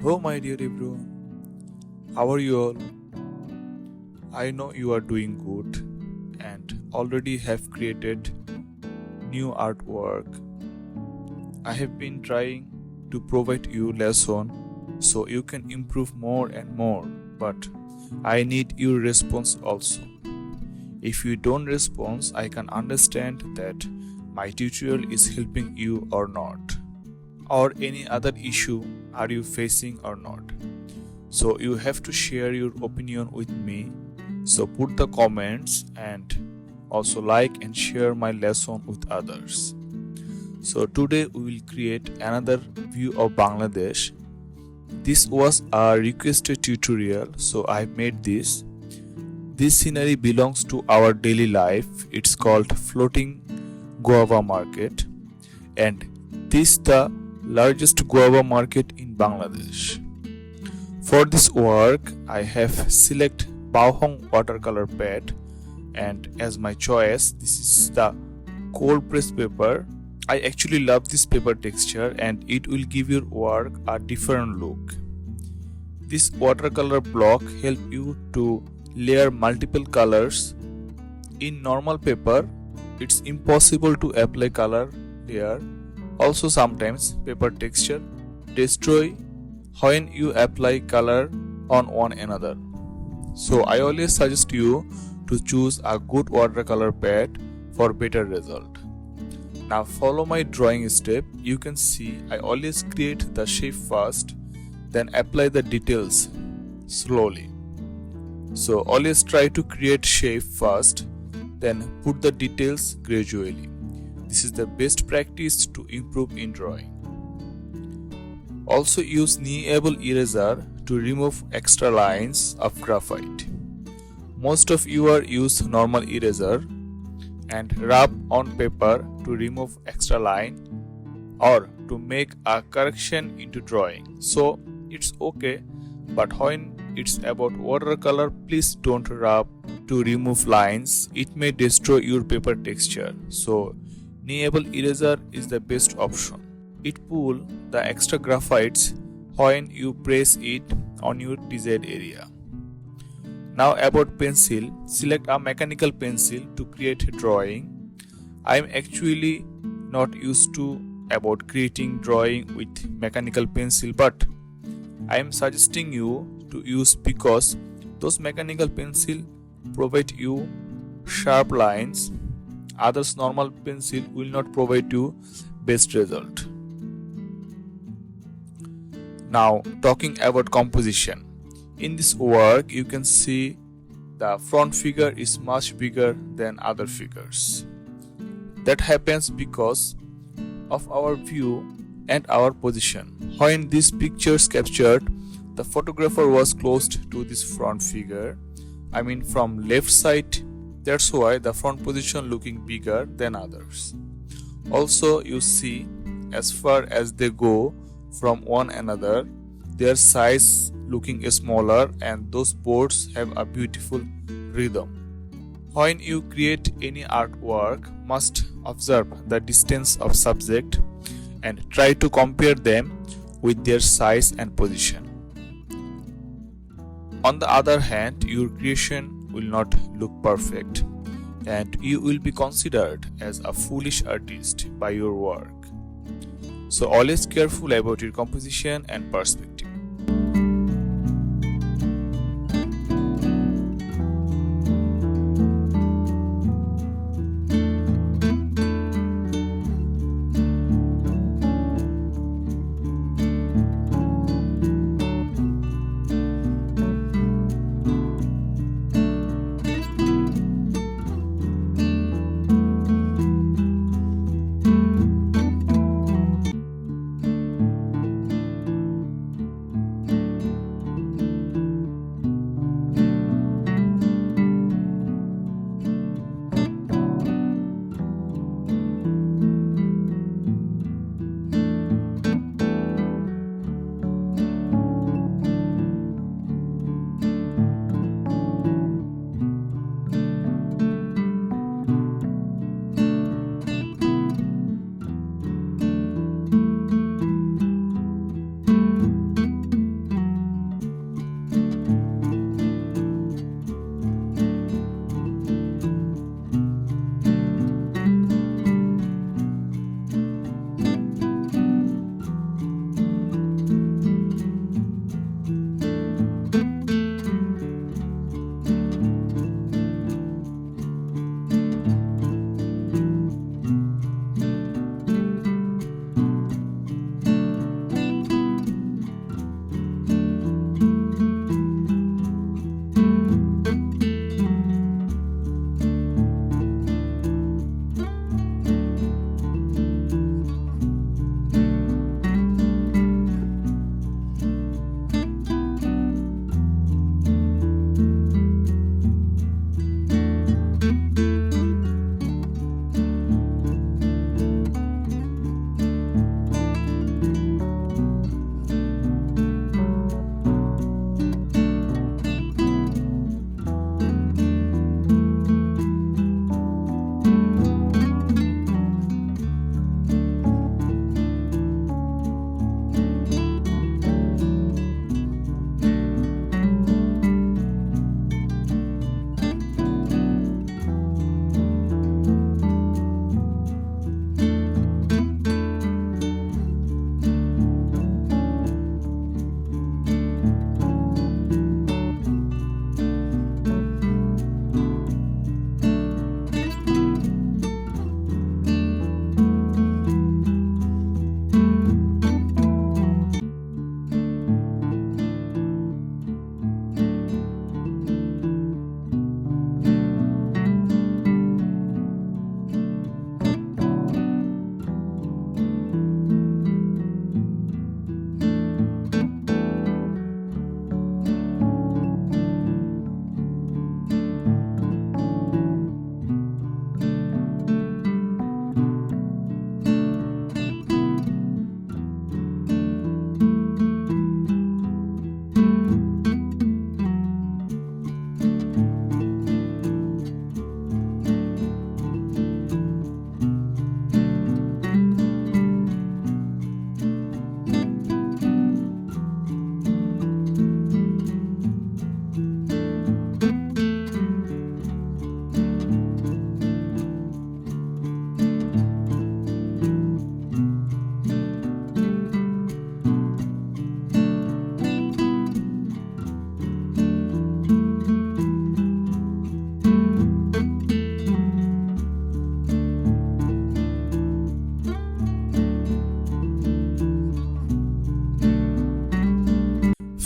Hello, my dear everyone. How are you all? I know you are doing good and already have created new artwork. I have been trying to provide you lesson so you can improve more and more, but I need your response also. If you don't respond, I can understand that my tutorial is helping you or not, or any other issue are you facing or not. So you have to share your opinion with me. So put the comments and also like and share my lesson with others. So today we will create another view of Bangladesh. This was a requested tutorial, so I made this. This scenery belongs to our daily life. It's called floating guava market, and this is the largest guava market in Bangladesh. For this work, I have select Baohong watercolor pad, and as my choice, this is the cold press paper. I actually love this paper texture and it will give your work a different look. This watercolor block help you to layer multiple colors. In normal paper, it's impossible to apply color layer. Also sometimes paper texture destroy when you apply color on one another. So I always suggest you to choose a good watercolor pad for better result. Now follow my drawing step. You can see I always create the shape first, then apply the details slowly. So always try to create shape first, then put the details gradually. This is the best practice to improve in drawing. Also use kneeable eraser to remove extra lines of graphite. Most of you are use normal eraser and rub on paper to remove extra line or to make a correction into drawing. So it's okay, but when it's about watercolor, please don't rub to remove lines. It may destroy your paper texture. So kneeable eraser is the best option. It pulls the extra graphites when you press it on your desired area. Now about pencil, select a mechanical pencil to create a drawing. I am actually not used to about creating drawing with mechanical pencil, but I am suggesting you to use because those mechanical pencil provide you sharp lines. Others normal pencil will not provide you best result. Now talking about composition. In this work you can see the front figure is much bigger than other figures. That happens because of our view and our position. When these pictures captured, the photographer was closed to this front figure. I mean from left side. That's why the front position looking bigger than others. Also you see as far as they go from one another, their size looking smaller, and those boards have a beautiful rhythm. When you create any artwork, must observe the distance of subject and try to compare them with their size and position. On the other hand, your creation will not look perfect and you will be considered as a foolish artist by your work. So always careful about your composition and perspective.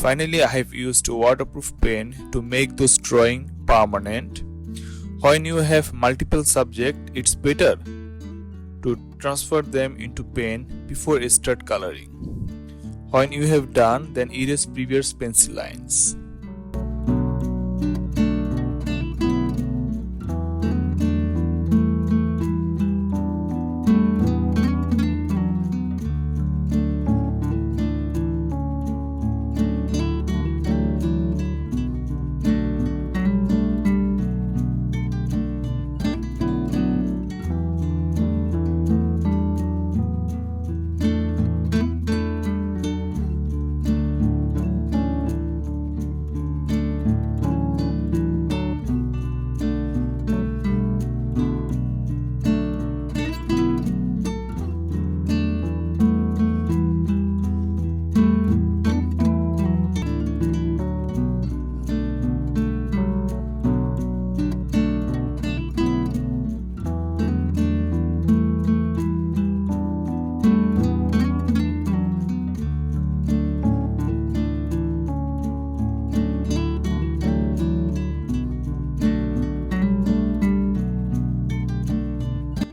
Finally, I have used waterproof pen to make those drawing permanent. When you have multiple subjects, it's better to transfer them into pen before you start coloring. When you have done, then erase previous pencil lines.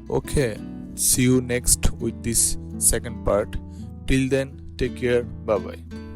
Okay, see you next with this second part. Till then, take care. Bye bye.